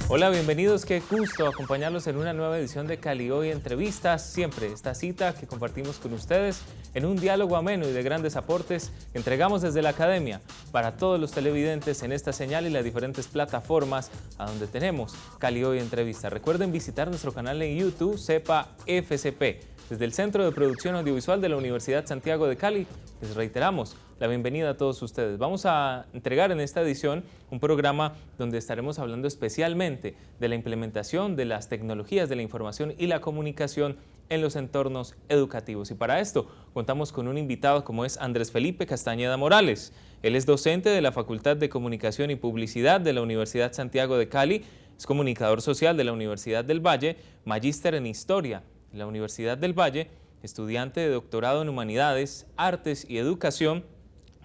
Hola, bienvenidos, qué gusto acompañarlos en una nueva edición de Cali Hoy Entrevistas. Siempre esta cita que compartimos con ustedes en un diálogo ameno y de grandes aportes que entregamos desde la academia para todos los televidentes en esta señal y las diferentes plataformas a donde tenemos Cali Hoy Entrevistas. Recuerden visitar nuestro canal en YouTube, CEPA FCP, desde el Centro de Producción Audiovisual de la Universidad Santiago de Cali. Les reiteramos la bienvenida a todos ustedes. Vamos a entregar en esta edición un programa donde estaremos hablando especialmente de la implementación de las tecnologías de la información y la comunicación en los entornos educativos. Y para esto contamos con un invitado como es Andrés Felipe Castañeda Morales. Él es docente de la Facultad de Comunicación y Publicidad de la Universidad Santiago de Cali, es comunicador social de la Universidad del Valle, magíster en Historia de la Universidad del Valle, estudiante de doctorado en Humanidades, Artes y Educación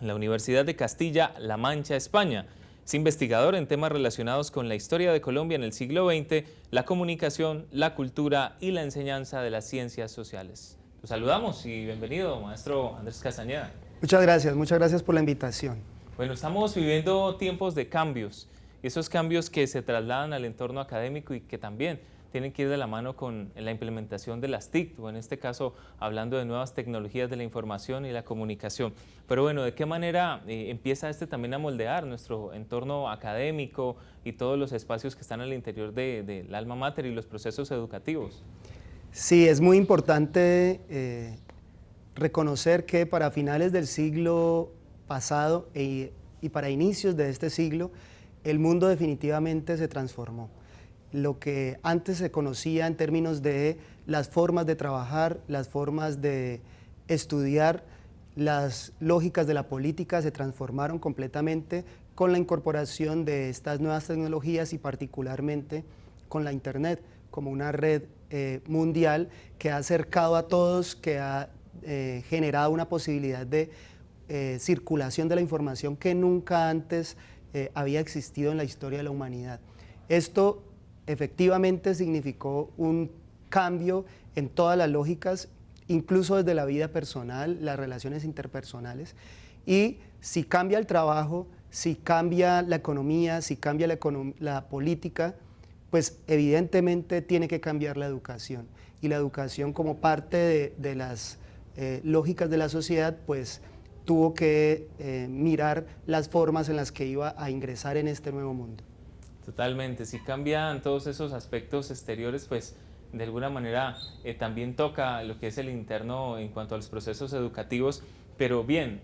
en la Universidad de Castilla-La Mancha, España. Es investigador en temas relacionados con la historia de Colombia en el siglo XX, la comunicación, la cultura y la enseñanza de las ciencias sociales. Los saludamos y bienvenido, maestro Andrés Castañeda. Muchas gracias por la invitación. Bueno, estamos viviendo tiempos de cambios, y esos cambios que se trasladan al entorno académico y que también tienen que ir de la mano con la implementación de las TIC, o en este caso hablando de nuevas tecnologías de la información y la comunicación. Pero bueno, ¿de qué manera empieza también a moldear nuestro entorno académico y todos los espacios que están al interior del alma mater y los procesos educativos? Sí, es muy importante reconocer que para finales del siglo pasado y para inicios de este siglo, el mundo definitivamente se transformó. Lo que antes se conocía en términos de las formas de trabajar, las formas de estudiar, las lógicas de la política se transformaron completamente con la incorporación de estas nuevas tecnologías y particularmente con la Internet como una red mundial que ha acercado a todos, que ha generado una posibilidad de circulación de la información que nunca antes había existido en la historia de la humanidad. Esto efectivamente significó un cambio en todas las lógicas, incluso desde la vida personal, las relaciones interpersonales, y si cambia el trabajo, si cambia la economía, si cambia la política, pues evidentemente tiene que cambiar la educación, y la educación como parte de las lógicas de la sociedad, pues tuvo que mirar las formas en las que iba a ingresar en este nuevo mundo. Totalmente, si cambian todos esos aspectos exteriores, pues de alguna manera también toca lo que es el interno en cuanto a los procesos educativos. Pero bien,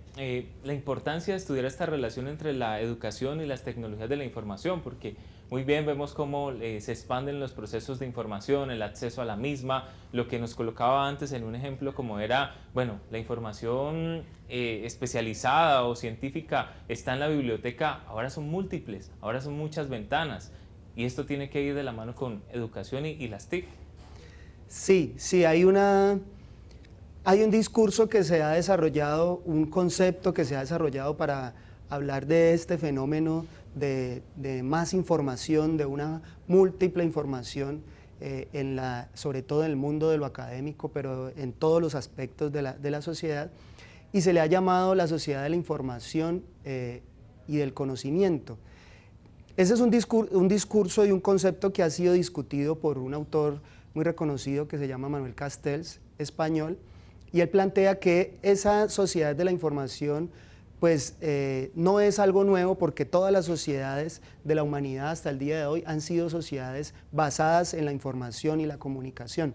la importancia de estudiar esta relación entre la educación y las tecnologías de la información, porque muy bien vemos cómo se expanden los procesos de información, el acceso a la misma, lo que nos colocaba antes en un ejemplo como era, bueno, la información especializada o científica está en la biblioteca, ahora son múltiples, ahora son muchas ventanas, y esto tiene que ir de la mano con educación y las TIC. Sí, hay un discurso que se ha desarrollado, un concepto que se ha desarrollado para hablar de este fenómeno de más información, de una múltiple información, sobre todo en el mundo de lo académico, pero en todos los aspectos de la sociedad, y se le ha llamado la sociedad de la información y del conocimiento. Ese es un discurso y un concepto que ha sido discutido por un autor muy reconocido que se llama Manuel Castells, español, y él plantea que esa sociedad de la información pues no es algo nuevo, porque todas las sociedades de la humanidad hasta el día de hoy han sido sociedades basadas en la información y la comunicación.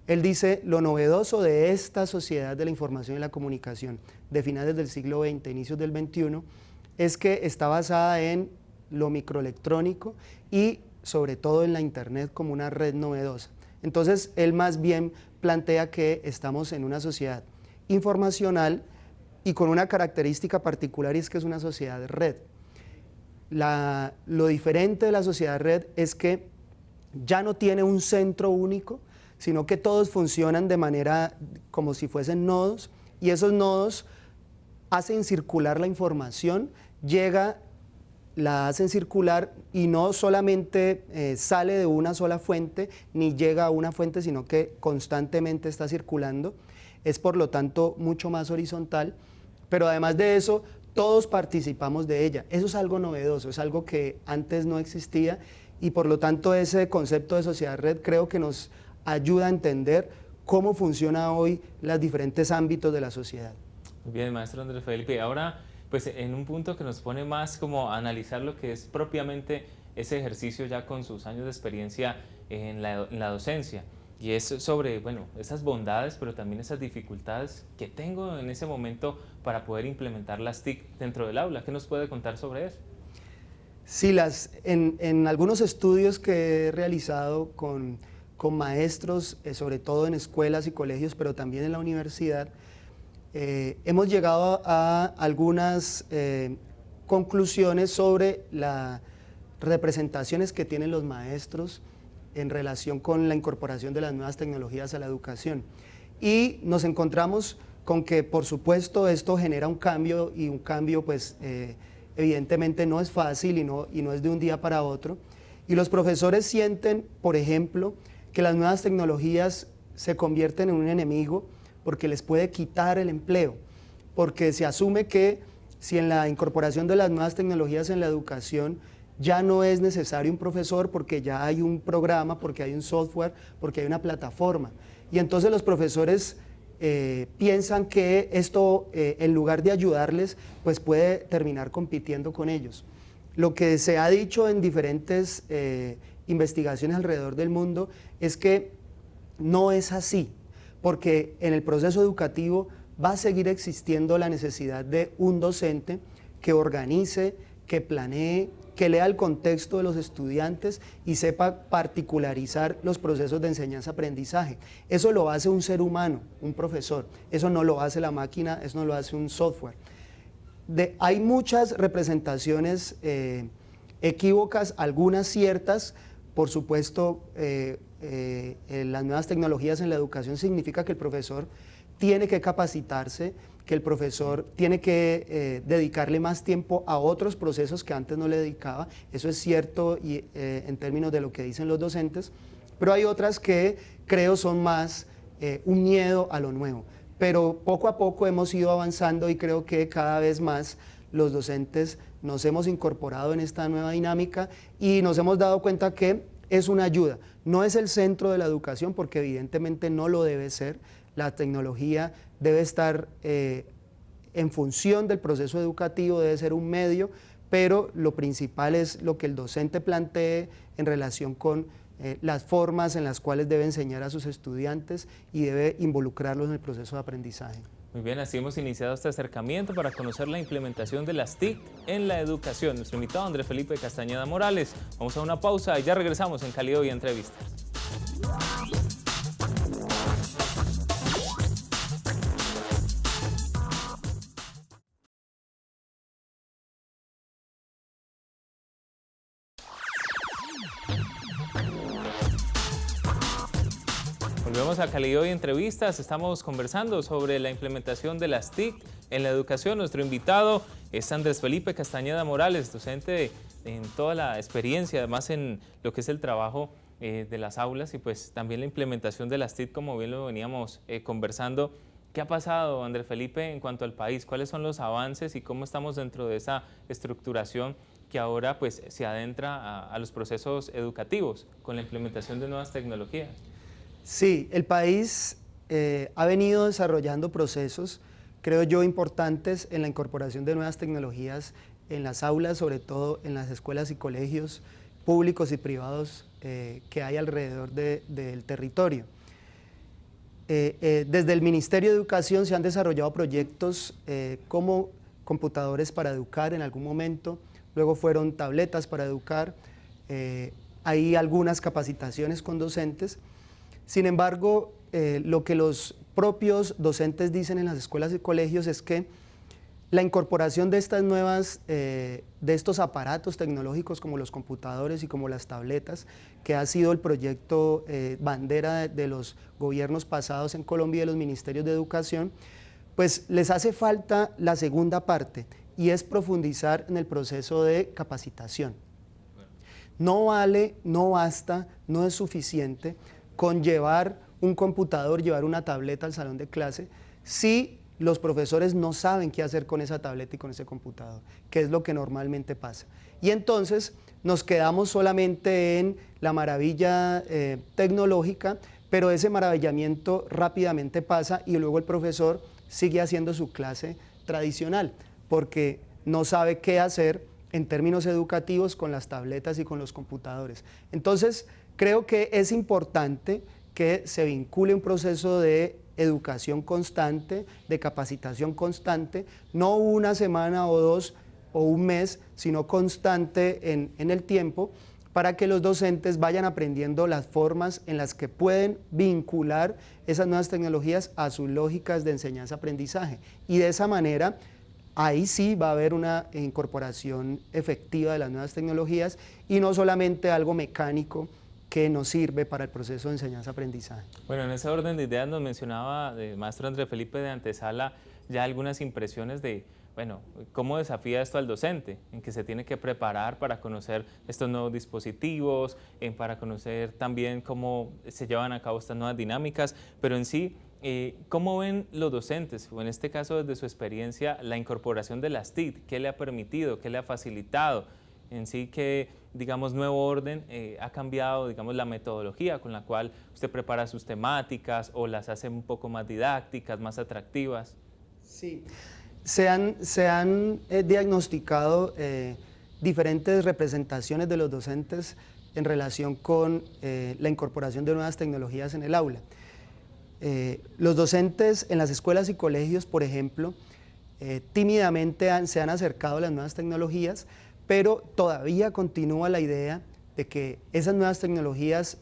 Él dice, lo novedoso de esta sociedad de la información y la comunicación de finales del siglo XX, inicios del XXI, es que está basada en lo microelectrónico y sobre todo en la Internet como una red novedosa. Entonces, él más bien plantea que estamos en una sociedad informacional y con una característica particular, y es que es una sociedad de red. Lo diferente de la sociedad red es que ya no tiene un centro único, sino que todos funcionan de manera como si fuesen nodos, y esos nodos hacen circular la información, la hacen circular y no solamente sale de una sola fuente ni llega a una fuente, sino que constantemente está circulando. Es por lo tanto mucho más horizontal, pero además de eso todos participamos de ella. Eso es algo novedoso, es algo que antes no existía y por lo tanto ese concepto de sociedad red creo que nos ayuda a entender cómo funciona hoy los diferentes ámbitos de la sociedad. Muy bien, maestro Andrés Felipe. Ahora, pues en un punto que nos pone más como a analizar lo que es propiamente ese ejercicio ya con sus años de experiencia en la docencia. Y es sobre, bueno, esas bondades, pero también esas dificultades que tengo en ese momento para poder implementar las TIC dentro del aula. ¿Qué nos puede contar sobre eso? Sí, en algunos estudios que he realizado con maestros, sobre todo en escuelas y colegios, pero también en la universidad, hemos llegado a algunas conclusiones sobre las representaciones que tienen los maestros en relación con la incorporación de las nuevas tecnologías a la educación. Y nos encontramos con que, por supuesto, esto genera un cambio, y un cambio pues evidentemente no es fácil y no es de un día para otro. Y los profesores sienten, por ejemplo, que las nuevas tecnologías se convierten en un enemigo porque les puede quitar el empleo, porque se asume que si en la incorporación de las nuevas tecnologías en la educación ya no es necesario un profesor porque ya hay un programa, porque hay un software, porque hay una plataforma. Y entonces los profesores piensan que esto, en lugar de ayudarles, pues puede terminar compitiendo con ellos. Lo que se ha dicho en diferentes investigaciones alrededor del mundo es que no es así, porque en el proceso educativo va a seguir existiendo la necesidad de un docente que organice, que planee, que lea el contexto de los estudiantes y sepa particularizar los procesos de enseñanza-aprendizaje. Eso lo hace un ser humano, un profesor. Eso no lo hace la máquina, eso no lo hace un software. Hay muchas representaciones equívocas, algunas ciertas. Por supuesto, las nuevas tecnologías en la educación significa que el profesor tiene que capacitarse, que el profesor tiene que dedicarle más tiempo a otros procesos que antes no le dedicaba. Eso es cierto y, en términos de lo que dicen los docentes, pero hay otras que creo son más un miedo a lo nuevo. Pero poco a poco hemos ido avanzando y creo que cada vez más los docentes nos hemos incorporado en esta nueva dinámica y nos hemos dado cuenta que es una ayuda. No es el centro de la educación porque evidentemente no lo debe ser. La tecnología debe estar en función del proceso educativo, debe ser un medio, pero lo principal es lo que el docente plantee en relación con las formas en las cuales debe enseñar a sus estudiantes y debe involucrarlos en el proceso de aprendizaje. Muy bien, así hemos iniciado este acercamiento para conocer la implementación de las TIC en la educación. Nuestro invitado Andrés Felipe Castañeda Morales. Vamos a una pausa y ya regresamos en Cali Hoy Entrevistas. Volvemos a Cali Hoy Entrevistas. Estamos conversando sobre la implementación de las TIC en la educación. Nuestro invitado es Andrés Felipe Castañeda Morales, docente en toda la experiencia, además en lo que es el trabajo de las aulas y pues también la implementación de las TIC, como bien lo veníamos conversando. ¿Qué ha pasado, Andrés Felipe, en cuanto al país? ¿Cuáles son los avances y cómo estamos dentro de esa estructuración que ahora pues se adentra a los procesos educativos con la implementación de nuevas tecnologías? Sí, el país ha venido desarrollando procesos, creo yo, importantes en la incorporación de nuevas tecnologías en las aulas, sobre todo en las escuelas y colegios públicos y privados que hay alrededor del territorio. Desde el Ministerio de Educación se han desarrollado proyectos como computadores para educar en algún momento, luego fueron tabletas para educar, hay algunas capacitaciones con docentes. Sin embargo, lo que los propios docentes dicen en las escuelas y colegios es que la incorporación de estas nuevas, de estos aparatos tecnológicos como los computadores y como las tabletas, que ha sido el proyecto bandera de los gobiernos pasados en Colombia y de los ministerios de educación, pues les hace falta la segunda parte y es profundizar en el proceso de capacitación. No vale, no basta, no es suficiente con llevar un computador, llevar una tableta al salón de clase, si los profesores no saben qué hacer con esa tableta y con ese computador, que es lo que normalmente pasa. Y entonces nos quedamos solamente en la maravilla tecnológica, pero ese maravillamiento rápidamente pasa y luego el profesor sigue haciendo su clase tradicional, porque no sabe qué hacer en términos educativos con las tabletas y con los computadores. Entonces, creo que es importante que se vincule un proceso de educación constante, de capacitación constante, no una semana o dos o un mes, sino constante en el tiempo, para que los docentes vayan aprendiendo las formas en las que pueden vincular esas nuevas tecnologías a sus lógicas de enseñanza-aprendizaje. Y de esa manera, ahí sí va a haber una incorporación efectiva de las nuevas tecnologías y no solamente algo mecánico que nos sirve para el proceso de enseñanza-aprendizaje. Bueno, en ese orden de ideas nos mencionaba el maestro André Felipe de antesala ya algunas impresiones de, bueno, cómo desafía esto al docente, en que se tiene que preparar para conocer estos nuevos dispositivos, para conocer también cómo se llevan a cabo estas nuevas dinámicas, pero en sí, ¿cómo ven los docentes, o en este caso desde su experiencia, la incorporación de las TIC? ¿Qué le ha permitido? ¿Qué le ha facilitado? En sí, que, digamos, nuevo orden ha cambiado, digamos, la metodología con la cual usted prepara sus temáticas o las hace un poco más didácticas, más atractivas. Sí, se han diagnosticado diferentes representaciones de los docentes en relación con la incorporación de nuevas tecnologías en el aula. Los docentes en las escuelas y colegios, por ejemplo, tímidamente se han acercado a las nuevas tecnologías, pero todavía continúa la idea de que esas nuevas tecnologías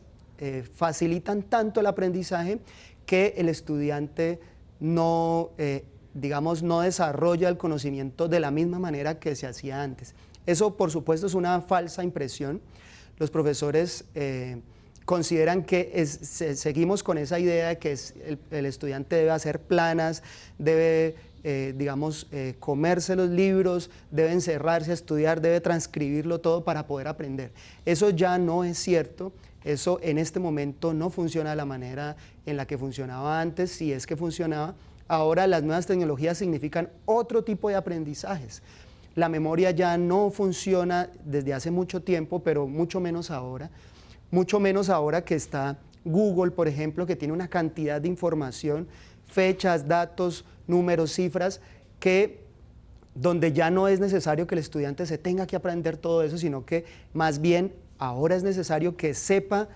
facilitan tanto el aprendizaje que el estudiante no, digamos, no desarrolla el conocimiento de la misma manera que se hacía antes. Eso, por supuesto, es una falsa impresión. Los profesores consideran que seguimos con esa idea de que el estudiante debe hacer planas, debe comerse los libros, debe encerrarse a estudiar, debe transcribirlo todo para poder aprender. Eso ya no es cierto, eso en este momento no funciona de la manera en la que funcionaba antes, si es que funcionaba. Ahora las nuevas tecnologías significan otro tipo de aprendizajes. La memoria ya no funciona desde hace mucho tiempo, pero mucho menos ahora que está Google, por ejemplo, que tiene una cantidad de información, fechas, datos, números, cifras, donde ya no es necesario que el estudiante se tenga que aprender todo eso, sino que más bien ahora es necesario que sepa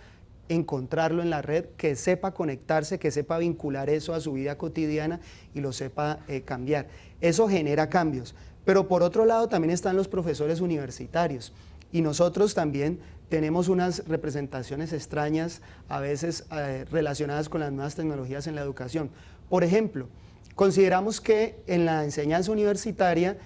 encontrarlo en la red, que sepa conectarse, que sepa vincular eso a su vida cotidiana y lo sepa cambiar. Eso genera cambios. Pero por otro lado también están los profesores universitarios y nosotros también tenemos unas representaciones extrañas a veces relacionadas con las nuevas tecnologías en la educación. Por ejemplo, consideramos que en la enseñanza universitaria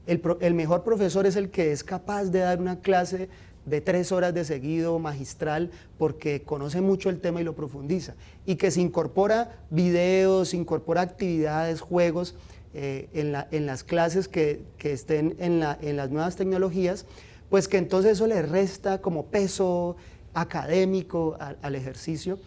el mejor profesor es el que es capaz de dar una clase de 3 horas de seguido, magistral, porque conoce mucho el tema y lo profundiza, y que se incorpora videos, incorpora actividades, juegos en las clases que estén en las nuevas tecnologías, pues que entonces eso le resta como peso académico al ejercicio,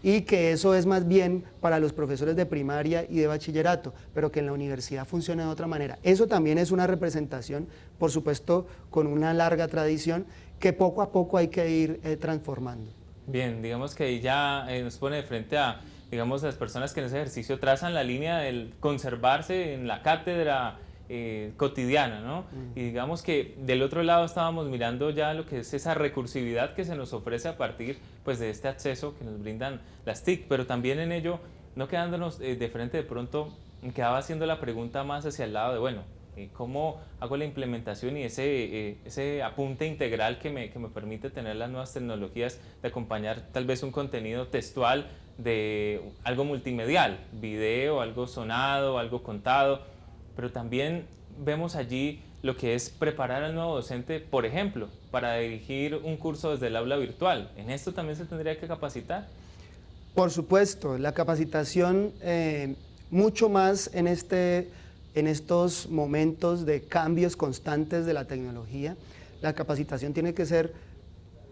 y que eso es más bien para los profesores de primaria y de bachillerato, pero que en la universidad funciona de otra manera. Eso también es una representación, por supuesto, con una larga tradición, que poco a poco hay que ir transformando. Bien, digamos que ahí ya nos pone de frente a, digamos, las personas que en ese ejercicio trazan la línea del conservarse en la cátedra cotidiana, ¿no? Y digamos que del otro lado estábamos mirando ya lo que es esa recursividad que se nos ofrece a partir, pues, de este acceso que nos brindan las TIC, pero también en ello, no quedándonos de frente de pronto, quedaba haciendo la pregunta más hacia el lado de, bueno, ¿cómo hago la implementación y ese apunte integral que me permite tener las nuevas tecnologías de acompañar tal vez un contenido textual de algo multimedial, video, algo sonado, algo contado? Pero también vemos allí lo que es preparar al nuevo docente, por ejemplo, para dirigir un curso desde el aula virtual. ¿En esto también se tendría que capacitar? Por supuesto, la capacitación mucho más en estos momentos de cambios constantes de la tecnología. La capacitación tiene que ser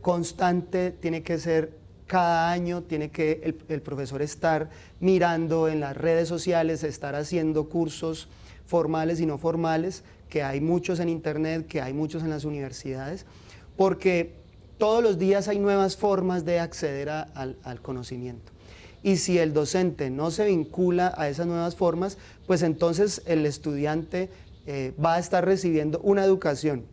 constante, tiene que ser cada año tiene que el profesor estar mirando en las redes sociales, estar haciendo cursos formales y no formales, que hay muchos en internet, que hay muchos en las universidades, porque todos los días hay nuevas formas de acceder al conocimiento. Y si el docente no se vincula a esas nuevas formas, pues entonces el estudiante va a estar recibiendo una educación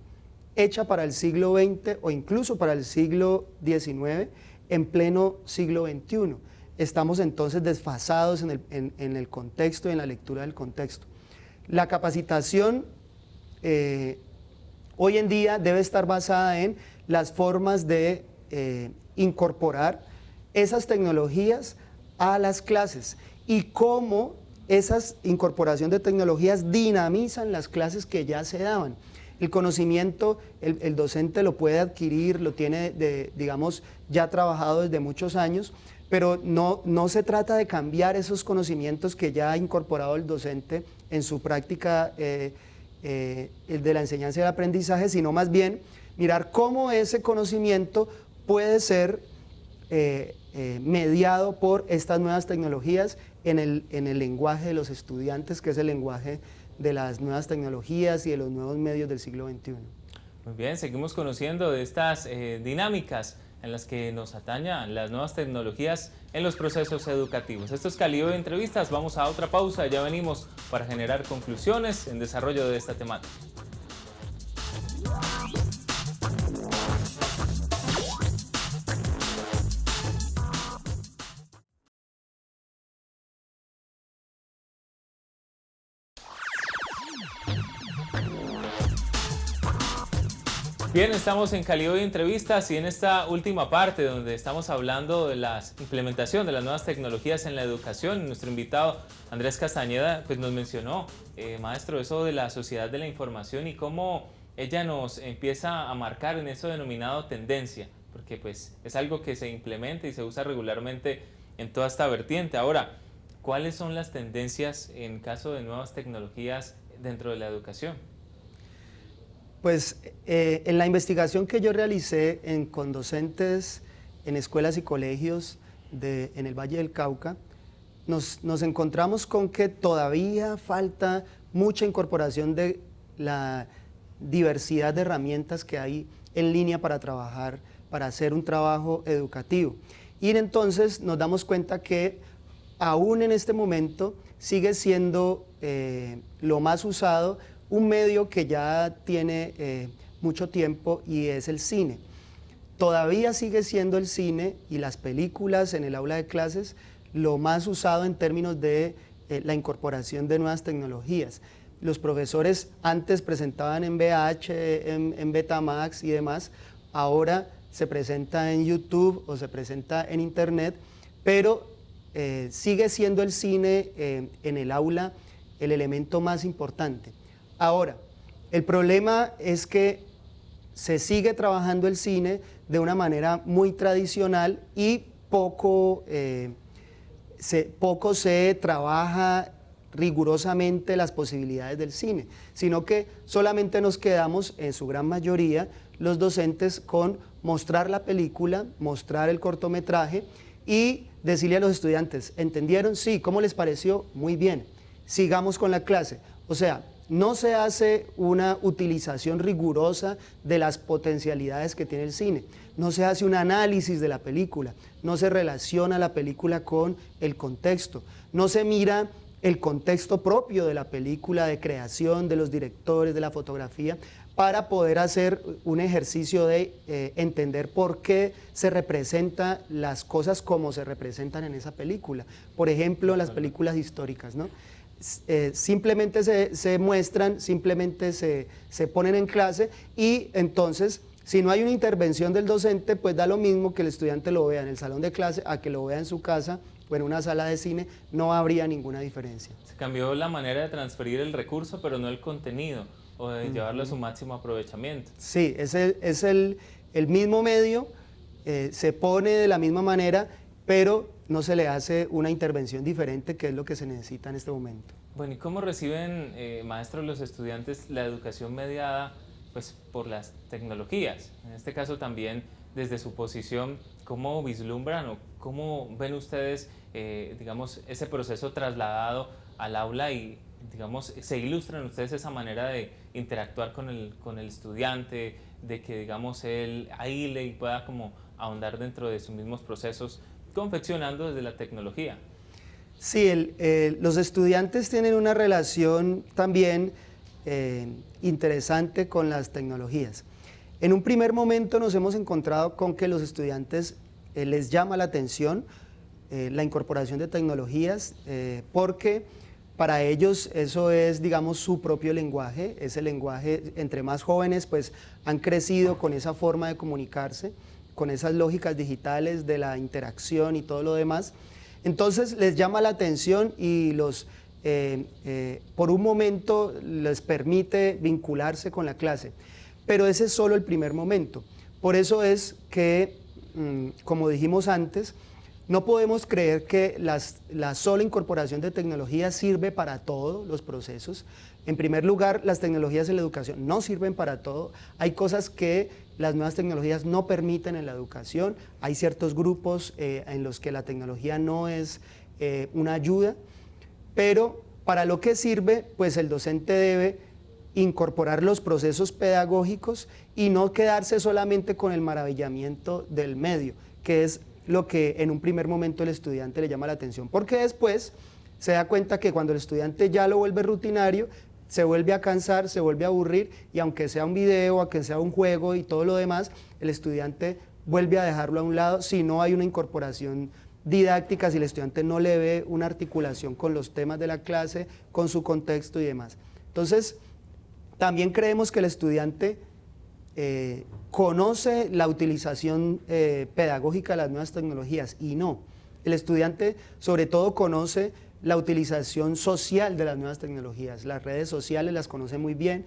hecha para el siglo XX o incluso para el siglo XIX en pleno siglo XXI. Estamos entonces desfasados en el contexto y en la lectura del contexto. La capacitación hoy en día debe estar basada en las formas de incorporar esas tecnologías a las clases y cómo esa incorporación de tecnologías dinamizan las clases que ya se daban. El conocimiento, el docente lo puede adquirir, lo tiene, digamos, ya trabajado desde muchos años, pero no se trata de cambiar esos conocimientos que ya ha incorporado el docente en su práctica de la enseñanza y el aprendizaje, sino más bien mirar cómo ese conocimiento puede ser mediado por estas nuevas tecnologías en el lenguaje de los estudiantes, que es el lenguaje de las nuevas tecnologías y de los nuevos medios del siglo XXI. Muy bien, seguimos conociendo de estas dinámicas en las que nos atañan las nuevas tecnologías en los procesos educativos. Esto es Cali Hoy Entrevistas, vamos a otra pausa, ya venimos para generar conclusiones en desarrollo de esta temática. Bien, estamos en Cali Hoy Entrevistas y en esta última parte donde estamos hablando de la implementación de las nuevas tecnologías en la educación. Nuestro invitado Andrés Castañeda pues nos mencionó, maestro, eso de la sociedad de la información y cómo ella nos empieza a marcar en eso denominado tendencia, porque pues es algo que se implementa y se usa regularmente en toda esta vertiente. Ahora, ¿cuáles son las tendencias en caso de nuevas tecnologías dentro de la educación? Pues en la investigación que yo realicé con docentes en escuelas y colegios en el Valle del Cauca, nos encontramos con que todavía falta mucha incorporación de la diversidad de herramientas que hay en línea para trabajar, para hacer un trabajo educativo. Y entonces nos damos cuenta que aún en este momento sigue siendo lo más usado un medio que ya tiene mucho tiempo y es el cine. Todavía sigue siendo el cine y las películas en el aula de clases lo más usado en términos de la incorporación de nuevas tecnologías. Los profesores antes presentaban en VH, en Betamax y demás, ahora se presenta en YouTube o se presenta en Internet, pero sigue siendo el cine en el aula el elemento más importante. Ahora, el problema es que se sigue trabajando el cine de una manera muy tradicional y poco se trabaja rigurosamente las posibilidades del cine, sino que solamente nos quedamos, en su gran mayoría, los docentes con mostrar la película, mostrar el cortometraje y decirle a los estudiantes, ¿entendieron? Sí, ¿cómo les pareció? Muy bien, sigamos con la clase. O sea, no se hace una utilización rigurosa de las potencialidades que tiene el cine, no se hace un análisis de la película, no se relaciona la película con el contexto, no se mira el contexto propio de la película, de creación, de los directores, de la fotografía, para poder hacer un ejercicio de entender por qué se representan las cosas como se representan en esa película. Por ejemplo, las películas históricas, ¿no? Simplemente se muestran, simplemente se ponen en clase y entonces si no hay una intervención del docente, pues da lo mismo que el estudiante lo vea en el salón de clase a que lo vea en su casa o en una sala de cine, no habría ninguna diferencia. Se cambió la manera de transferir el recurso, pero no el contenido o de llevarlo a su máximo aprovechamiento. Sí, es el mismo medio, se pone de la misma manera, pero no se le hace una intervención diferente, que es lo que se necesita en este momento. Bueno, ¿y cómo reciben, maestros, los estudiantes la educación mediada pues, por las tecnologías? En este caso también desde su posición ¿cómo vislumbran o cómo ven ustedes, digamos, ese proceso trasladado al aula y, digamos, se ilustran ustedes esa manera de interactuar con el estudiante, de que, digamos, él ahile y pueda como ahondar dentro de sus mismos procesos, confeccionando desde la tecnología? Sí, los estudiantes tienen una relación también interesante con las tecnologías. En un primer momento nos hemos encontrado con que los estudiantes les llama la atención la incorporación de tecnologías porque para ellos eso es, digamos, su propio lenguaje, ese lenguaje, entre más jóvenes pues han crecido con esa forma de comunicarse, con esas lógicas digitales de la interacción y todo lo demás. Entonces les llama la atención y por un momento les permite vincularse con la clase, pero ese es solo el primer momento. Por eso es que, como dijimos antes, no podemos creer que la sola incorporación de tecnología sirve para todos los procesos. En primer lugar, las tecnologías en la educación no sirven para todo. Hay cosas que las nuevas tecnologías no permiten en la educación. Hay ciertos grupos en los que la tecnología no es una ayuda, pero para lo que sirve, pues el docente debe incorporar los procesos pedagógicos y no quedarse solamente con el maravillamiento del medio, que es lo que en un primer momento el estudiante le llama la atención, porque después se da cuenta que cuando el estudiante ya lo vuelve rutinario, se vuelve a cansar, se vuelve a aburrir, y aunque sea un video, aunque sea un juego y todo lo demás, el estudiante vuelve a dejarlo a un lado si no hay una incorporación didáctica, si el estudiante no le ve una articulación con los temas de la clase, con su contexto y demás. Entonces, también creemos que el estudiante conoce la utilización pedagógica de las nuevas tecnologías y no. El estudiante sobre todo conoce la utilización social de las nuevas tecnologías. Las redes sociales las conoce muy bien,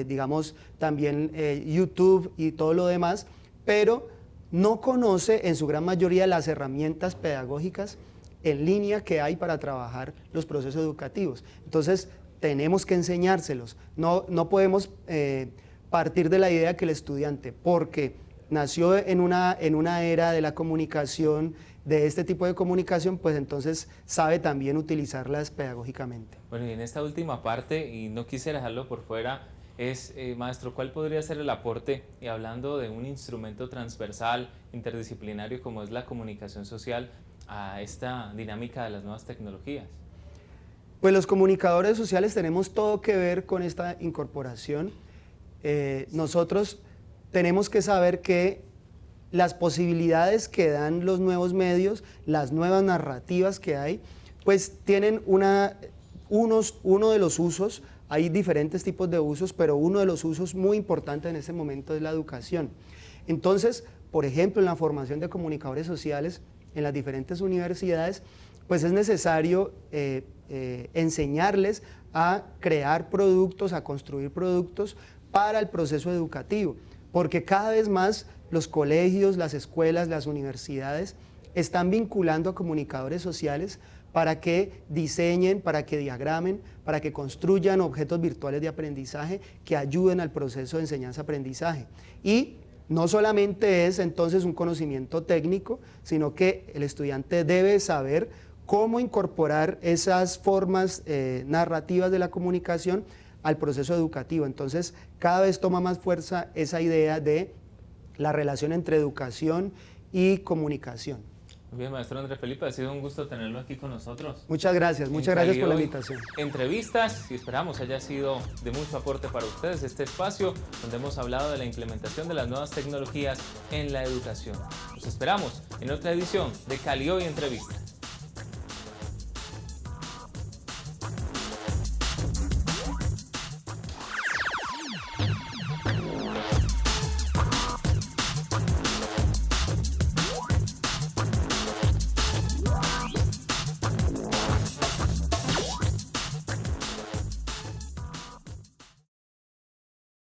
digamos también YouTube y todo lo demás, pero no conoce en su gran mayoría las herramientas pedagógicas en línea que hay para trabajar los procesos educativos. Entonces tenemos que enseñárselos. No podemos partir de la idea que el estudiante, porque nació en una era de la comunicación, de este tipo de comunicación, pues entonces sabe también utilizarlas pedagógicamente. Bueno, y en esta última parte, y no quisiera dejarlo por fuera, es, maestro, ¿cuál podría ser el aporte, y hablando de un instrumento transversal, interdisciplinario como es la comunicación social, a esta dinámica de las nuevas tecnologías? Pues los comunicadores sociales tenemos todo que ver con esta incorporación. Nosotros tenemos que saber que las posibilidades que dan los nuevos medios, las nuevas narrativas que hay, pues tienen uno de los usos. Hay diferentes tipos de usos, pero uno de los usos muy importantes en este momento es la educación. Entonces, por ejemplo, en la formación de comunicadores sociales en las diferentes universidades, pues es necesario enseñarles a crear productos, a construir productos para el proceso educativo, porque cada vez más los colegios, las escuelas, las universidades están vinculando a comunicadores sociales para que diseñen, para que diagramen, para que construyan objetos virtuales de aprendizaje que ayuden al proceso de enseñanza-aprendizaje. Y no solamente es entonces un conocimiento técnico, sino que el estudiante debe saber cómo incorporar esas formas narrativas de la comunicación al proceso educativo. Entonces, cada vez toma más fuerza esa idea de la relación entre educación y comunicación. Muy bien, maestro Andrés Felipe, ha sido un gusto tenerlo aquí con nosotros. Muchas gracias por la invitación. Entrevistas, y esperamos haya sido de mucho aporte para ustedes este espacio donde hemos hablado de la implementación de las nuevas tecnologías en la educación. Los esperamos en otra edición de Cali Hoy Entrevistas.